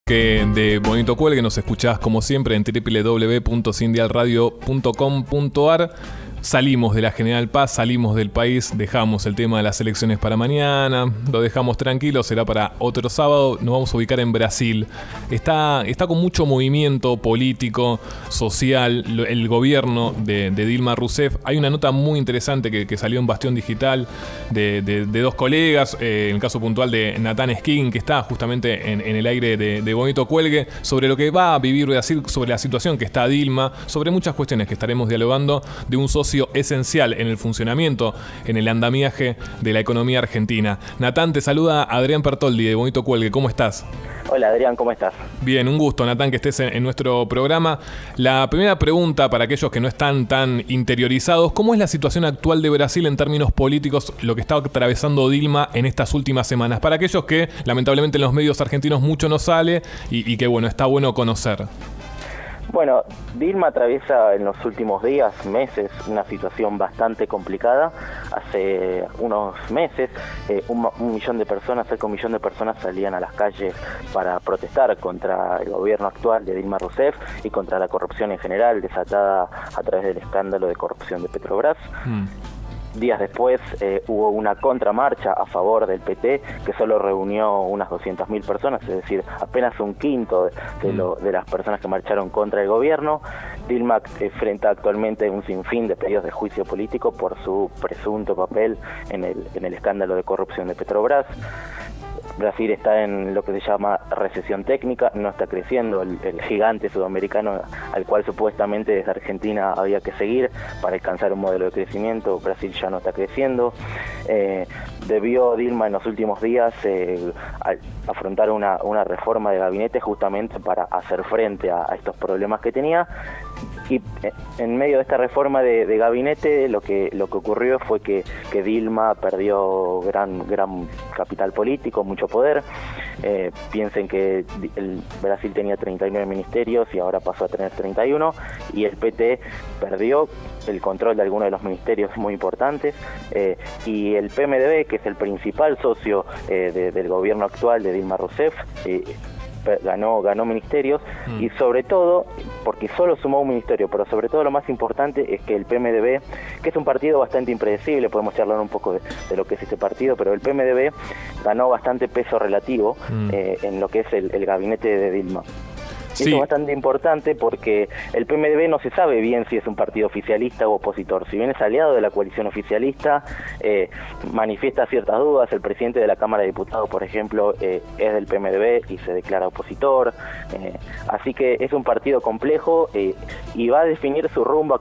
Que de Bonito Cuelgue nos escuchás como siempre en www.sindialradio.com.ar. Salimos de la General Paz, salimos del país, dejamos el tema de las elecciones para mañana, lo dejamos tranquilo, será para otro sábado. Nos vamos a ubicar en Brasil. Está con mucho movimiento político, social, el gobierno de Dilma Rousseff. Hay una nota muy interesante que salió en Bastión Digital de dos colegas, en el caso puntual de Natán Skin, que está justamente en el aire de Bonito Cuelgue, sobre lo que va a vivir Brasil, sobre la situación que está Dilma, sobre muchas cuestiones que estaremos dialogando, de un socio esencial en el funcionamiento, en el andamiaje de la economía argentina. Natán, te saluda Adrián Pertoldi de Bonito Cuelgue. ¿Cómo estás? Hola Adrián, ¿cómo estás? Bien, un gusto, Natán, que estés en nuestro programa. La primera pregunta para aquellos que no están tan interiorizados: ¿cómo es la situación actual de Brasil en términos políticos, lo que está atravesando Dilma en estas últimas semanas? Para aquellos que lamentablemente en los medios argentinos mucho no sale y que bueno, está bueno conocer. Bueno, Dilma atraviesa en los últimos días, meses, una situación bastante complicada. Hace unos meses, un millón de personas, cerca de 1 millón de personas salían a las calles para protestar contra el gobierno actual de Dilma Rousseff y contra la corrupción en general, desatada a través del escándalo de corrupción de Petrobras. Días después hubo una contramarcha a favor del PT que solo reunió unas 200.000 personas, es decir, apenas un quinto de las personas que marcharon contra el gobierno. Dilma enfrenta actualmente un sinfín de pedidos de juicio político por su presunto papel en el escándalo de corrupción de Petrobras. Brasil está en lo que se llama recesión técnica, no está creciendo el gigante sudamericano al cual supuestamente desde Argentina había que seguir para alcanzar un modelo de crecimiento. Brasil ya no está creciendo. Debió Dilma en los últimos días afrontar una reforma de gabinete justamente para hacer frente a estos problemas que tenía. Y en medio de esta reforma de gabinete lo que ocurrió fue que Dilma perdió gran capital político, mucho poder. Piensen que Brasil tenía 39 ministerios y ahora pasó a tener 31, y el PT perdió el control de algunos de los ministerios muy importantes, y el PMDB, que es el principal socio del gobierno actual de Dilma Rousseff, ganó ministerios, y sobre todo, porque solo sumó un ministerio, pero sobre todo lo más importante es que el PMDB, que es un partido bastante impredecible, podemos charlar un poco de lo que es este partido, pero el PMDB ganó bastante peso relativo en lo que es el gabinete de Dilma. Sí. Esto es bastante importante porque el PMDB no se sabe bien si es un partido oficialista o opositor. Si bien es aliado de la coalición oficialista, manifiesta ciertas dudas. El presidente de la Cámara de Diputados, por ejemplo, es del PMDB y se declara opositor. Así que es un partido complejo y va a definir su rumbo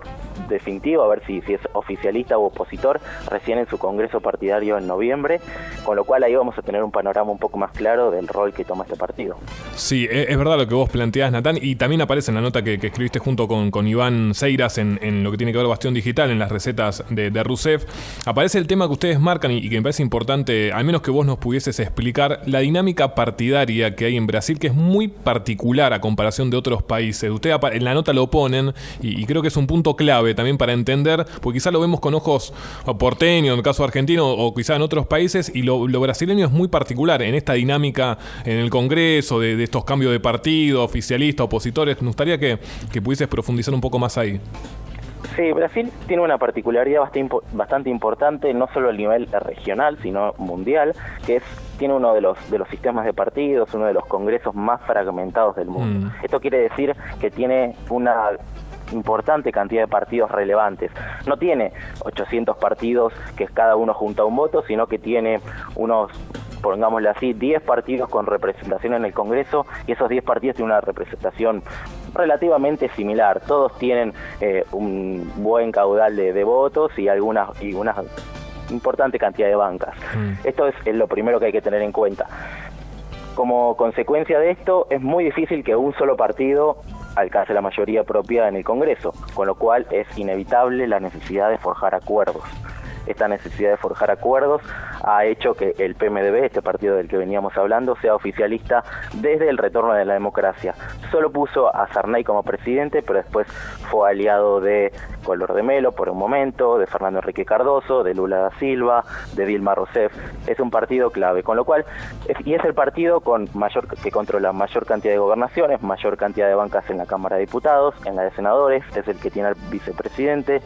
definitivo, a ver si es oficialista o opositor, recién en su congreso partidario en noviembre, con lo cual ahí vamos a tener un panorama un poco más claro del rol que toma este partido. Sí, es verdad lo que vos planteás, Natán, y también aparece en la nota que escribiste junto con Iván Seiras en lo que tiene que ver Bastión Digital, en las recetas de Rousseff. Aparece el tema que ustedes marcan y que me parece importante, al menos que vos nos pudieses explicar, la dinámica partidaria que hay en Brasil, que es muy particular a comparación de otros países. Ustedes en la nota lo ponen y creo que es un punto clave también para entender, porque quizá lo vemos con ojos porteños, en el caso argentino, o quizá en otros países, y lo brasileño es muy particular en esta dinámica en el Congreso, de estos cambios de partido, oficialistas, opositores. Me gustaría que pudieses profundizar un poco más ahí. Sí, Brasil tiene una particularidad bastante importante, no solo a nivel regional, sino mundial, que tiene uno de los sistemas de partidos, uno de los congresos más fragmentados del mundo. Esto quiere decir que tiene una importante cantidad de partidos relevantes. No tiene 800 partidos que cada uno junta un voto, sino que tiene unos, pongámosle así, 10 partidos con representación en el Congreso, y esos 10 partidos tienen una representación relativamente similar. Todos tienen un buen caudal de votos y una importante cantidad de bancas. Esto es lo primero que hay que tener en cuenta. Como consecuencia de esto, es muy difícil que un solo partido alcance la mayoría propia en el Congreso, con lo cual es inevitable la necesidad de forjar acuerdos. Esta necesidad de forjar acuerdos ha hecho que el PMDB, este partido del que veníamos hablando, sea oficialista desde el retorno de la democracia. solo puso a Sarney como presidente, pero después fue aliado de Collor de Mello por un momento, de Fernando Henrique Cardoso, de Lula da Silva, de Dilma Rousseff. Es un partido clave, con lo cual, es el partido que controla mayor cantidad de gobernaciones, mayor cantidad de bancas en la Cámara de Diputados, en la de Senadores, es el que tiene al vicepresidente,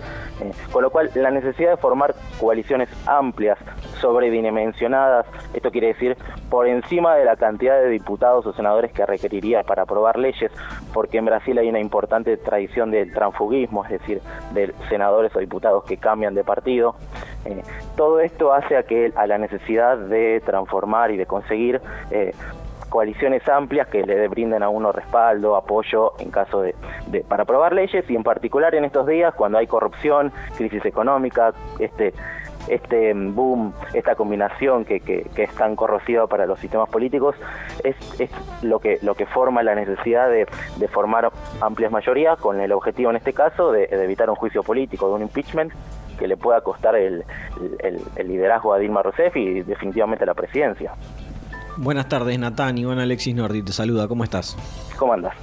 con lo cual la necesidad de formar coaliciones amplias, sobredimensionadas, esto quiere decir por encima de la cantidad de diputados o senadores que requeriría para aprobar leyes, porque en Brasil hay una importante tradición del transfugismo, es decir, de senadores o diputados que cambian de partido. Todo esto hace a la necesidad de transformar y de conseguir coaliciones amplias que le brinden a uno respaldo, apoyo en caso para aprobar leyes, y en particular en estos días cuando hay corrupción, crisis económica, este boom, esta combinación que es tan corrosiva para los sistemas políticos, es lo que forma la necesidad de formar amplias mayorías, con el objetivo en este caso de evitar un juicio político, de un impeachment que le pueda costar el liderazgo a Dilma Rousseff y definitivamente la presidencia. Buenas tardes, Natán. Iván Alexis Nordi te saluda. ¿Cómo estás? ¿Cómo andas?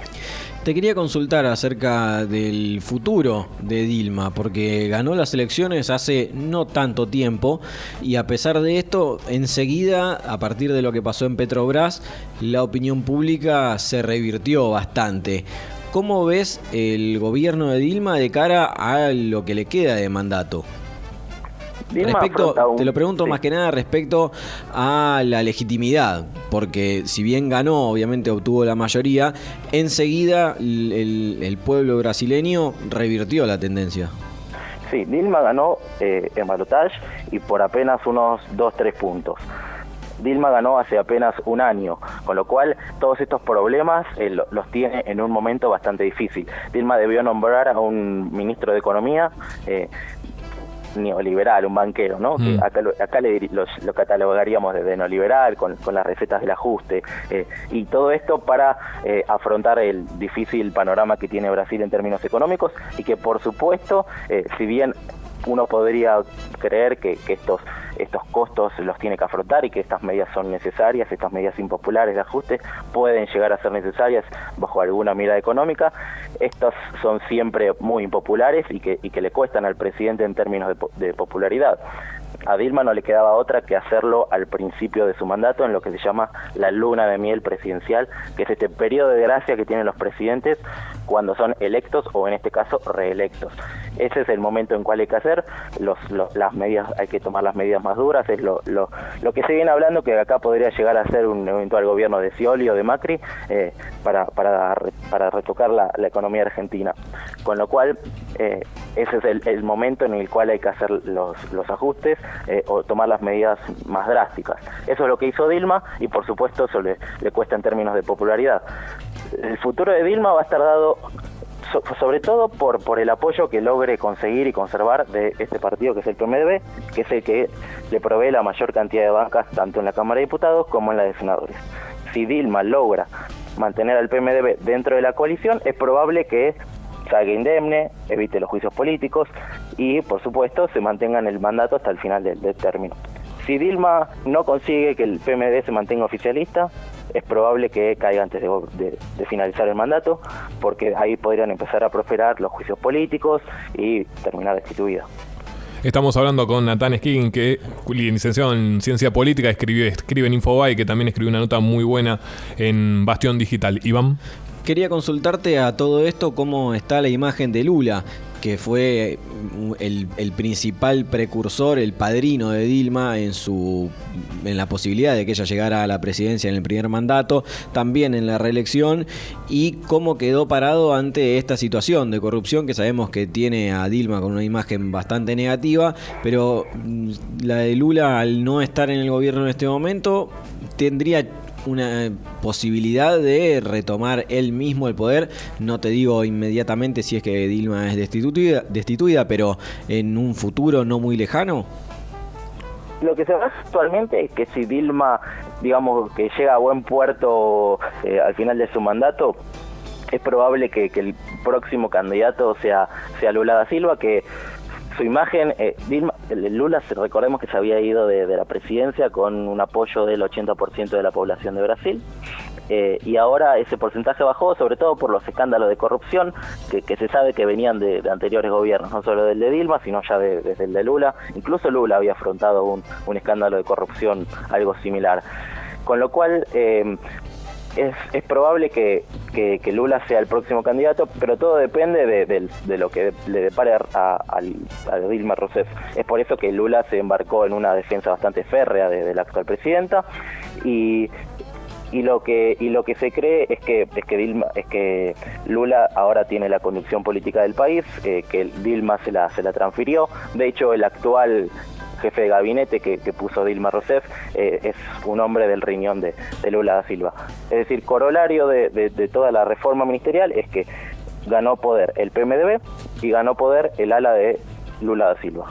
Te quería consultar acerca del futuro de Dilma, porque ganó las elecciones hace no tanto tiempo y a pesar de esto, enseguida, a partir de lo que pasó en Petrobras, la opinión pública se revirtió bastante. ¿Cómo ves el gobierno de Dilma de cara a lo que le queda de mandato? Te lo pregunto más que nada respecto a la legitimidad, porque si bien ganó, obviamente obtuvo la mayoría, enseguida el pueblo brasileño revirtió la tendencia. Sí, Dilma ganó en balotaje y por apenas unos 2-3 puntos. Dilma ganó hace apenas un año, con lo cual todos estos problemas los tiene en un momento bastante difícil. Dilma debió nombrar a un ministro de Economía neoliberal, un banquero, ¿no? Que acá lo catalogaríamos de neoliberal, con las recetas del ajuste, y todo esto para afrontar el difícil panorama que tiene Brasil en términos económicos, y que por supuesto, si bien uno podría creer que estos costos los tiene que afrontar y que estas medidas son necesarias, estas medidas impopulares de ajuste pueden llegar a ser necesarias bajo alguna mirada económica, estas son siempre muy impopulares y que le cuestan al presidente en términos de popularidad. A Dilma no le quedaba otra que hacerlo al principio de su mandato, en lo que se llama la luna de miel presidencial, que es este periodo de gracia que tienen los presidentes cuando son electos o en este caso reelectos. Ese es el momento en cual hay que hacer las medidas, hay que tomar las medidas más duras, es lo que se viene hablando, que acá podría llegar a ser un eventual gobierno de Scioli o de Macri para retocar la economía argentina. Con lo cual, ese es el momento en el cual hay que hacer los ajustes o tomar las medidas más drásticas. Eso es lo que hizo Dilma y por supuesto eso le cuesta en términos de popularidad. El futuro de Dilma va a estar dado sobre todo por el apoyo que logre conseguir y conservar de este partido que es el PMDB, que es el que le provee la mayor cantidad de bancas tanto en la Cámara de Diputados como en la de Senadores. Si Dilma logra mantener al PMDB dentro de la coalición, es probable que salga indemne, evite los juicios políticos y, por supuesto, se mantenga en el mandato hasta el final del término. Si Dilma no consigue que el PMDB se mantenga oficialista, es probable que caiga antes de finalizar el mandato, porque ahí podrían empezar a prosperar los juicios políticos y terminar destituida. Estamos hablando con Natán Skigin, que licenciado en Ciencia Política, escribe en Infobae, que también escribió una nota muy buena en Bastión Digital. Iván. Quería consultarte a todo esto cómo está la imagen de Lula, que fue el principal precursor, el padrino de Dilma en la posibilidad de que ella llegara a la presidencia en el primer mandato, también en la reelección, y cómo quedó parado ante esta situación de corrupción que sabemos que tiene a Dilma con una imagen bastante negativa, pero la de Lula, al no estar en el gobierno en este momento, tendría una posibilidad de retomar él mismo el poder. No te digo inmediatamente si es que Dilma es destituida, pero en un futuro no muy lejano. Lo que se ve actualmente es que si Dilma, digamos, que llega a buen puerto al final de su mandato, es probable que el próximo candidato sea Lula da Silva, que su imagen, Lula, recordemos que se había ido de la presidencia con un apoyo del 80% de la población de Brasil. y ahora ese porcentaje bajó, sobre todo por los escándalos de corrupción que se sabe que venían de anteriores gobiernos, no solo del de Dilma, sino ya desde el de Lula. Incluso Lula había afrontado un escándalo de corrupción algo similar. Con lo cual es probable que Lula sea el próximo candidato, pero todo depende de lo que le depare a Dilma Rousseff. Es por eso que Lula se embarcó en una defensa bastante férrea de la actual presidenta, y lo que se cree es que Lula ahora tiene la conducción política del país, que Dilma se la transfirió. De hecho, el actual jefe de gabinete que puso Dilma Rousseff es un hombre del riñón de Lula da Silva. Es decir, corolario de toda la reforma ministerial es que ganó poder el PMDB y ganó poder el ala de Lula da Silva.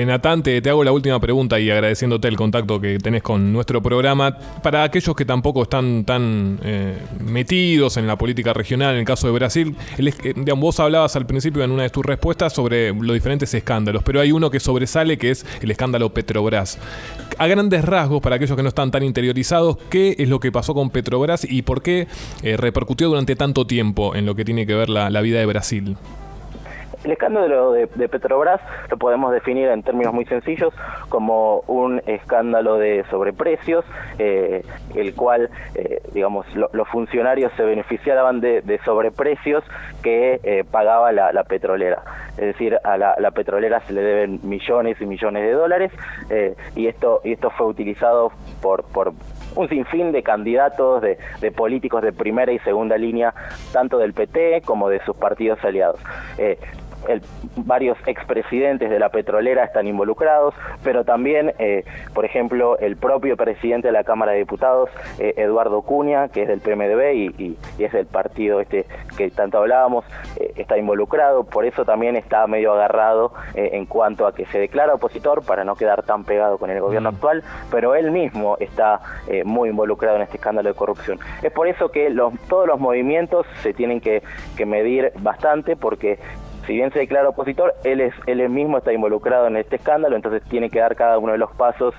Natán, te hago la última pregunta y agradeciéndote el contacto que tenés con nuestro programa. Para aquellos que tampoco están tan metidos en la política regional, en el caso de Brasil, vos hablabas al principio en una de tus respuestas sobre los diferentes escándalos, pero hay uno que sobresale, que es el escándalo Petrobras. A grandes rasgos, para aquellos que no están tan interiorizados, ¿qué es lo que pasó con Petrobras y por qué repercutió durante tanto tiempo en lo que tiene que ver la vida de Brasil? El escándalo de Petrobras lo podemos definir en términos muy sencillos como un escándalo de sobreprecios, el cual, los funcionarios se beneficiaban de sobreprecios que pagaba la petrolera. Es decir, a la petrolera se le deben millones y millones de dólares, y esto fue utilizado por un sinfín de candidatos, de políticos de primera y segunda línea, tanto del PT como de sus partidos aliados. Varios expresidentes de la petrolera están involucrados, pero también, por ejemplo, el propio presidente de la Cámara de Diputados, Eduardo Cunha, que es del PMDB y es del partido que tanto hablábamos, está involucrado. Por eso también está medio agarrado en cuanto a que se declara opositor para no quedar tan pegado con el gobierno actual, pero él mismo está muy involucrado en este escándalo de corrupción. Es por eso que todos los movimientos se tienen que medir bastante, porque si bien se declara opositor, él mismo está involucrado en este escándalo, entonces tiene que dar cada uno de los pasos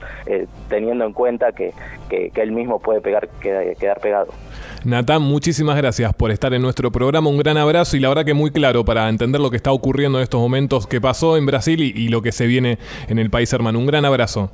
teniendo en cuenta que él mismo puede quedar pegado. Natán, muchísimas gracias por estar en nuestro programa, un gran abrazo, y la verdad que muy claro para entender lo que está ocurriendo en estos momentos, que pasó en Brasil y lo que se viene en el país hermano. Un gran abrazo.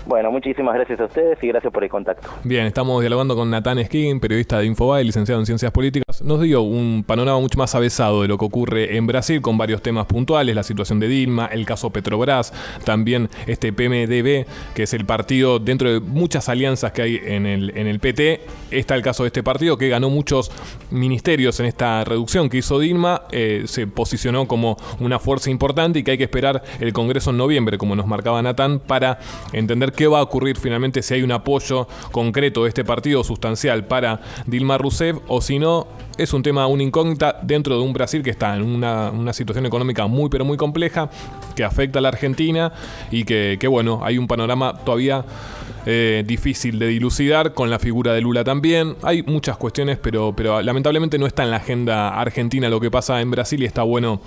Bueno, muchísimas gracias a ustedes y gracias por el contacto. Bien, estamos dialogando con Natán Esquín, periodista de Infobae, licenciado en Ciencias Políticas. Nos dio un panorama mucho más avesado de lo que ocurre en Brasil, con varios temas puntuales, la situación de Dilma, el caso Petrobras, también este PMDB, que es el partido dentro de muchas alianzas que hay en el PT. Está el caso de este partido que ganó muchos ministerios en esta reducción que hizo Dilma, se posicionó como una fuerza importante y que hay que esperar el Congreso en noviembre, como nos marcaba Natán, para entender qué va a ocurrir finalmente, si hay un apoyo concreto de este partido sustancial para Dilma Rousseff, o si no, es un tema, una incógnita dentro de un Brasil que está en una situación económica muy pero muy compleja, que afecta a la Argentina y que bueno, hay un panorama todavía difícil de dilucidar, con la figura de Lula también. Hay muchas cuestiones, pero lamentablemente no está en la agenda argentina lo que pasa en Brasil, y está bueno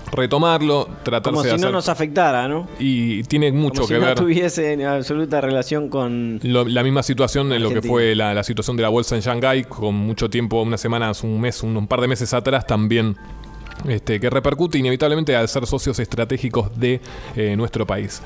retomarlo, tratarse como de si hacer... no nos afectara, ¿no? Y tiene mucho como que si ver. no tuviese en absoluta relación con la misma situación en lo que Argentina. fue la situación de la bolsa en Shanghái, con mucho tiempo, unas semanas, un mes, un par de meses atrás también, que repercute inevitablemente al ser socios estratégicos de nuestro país.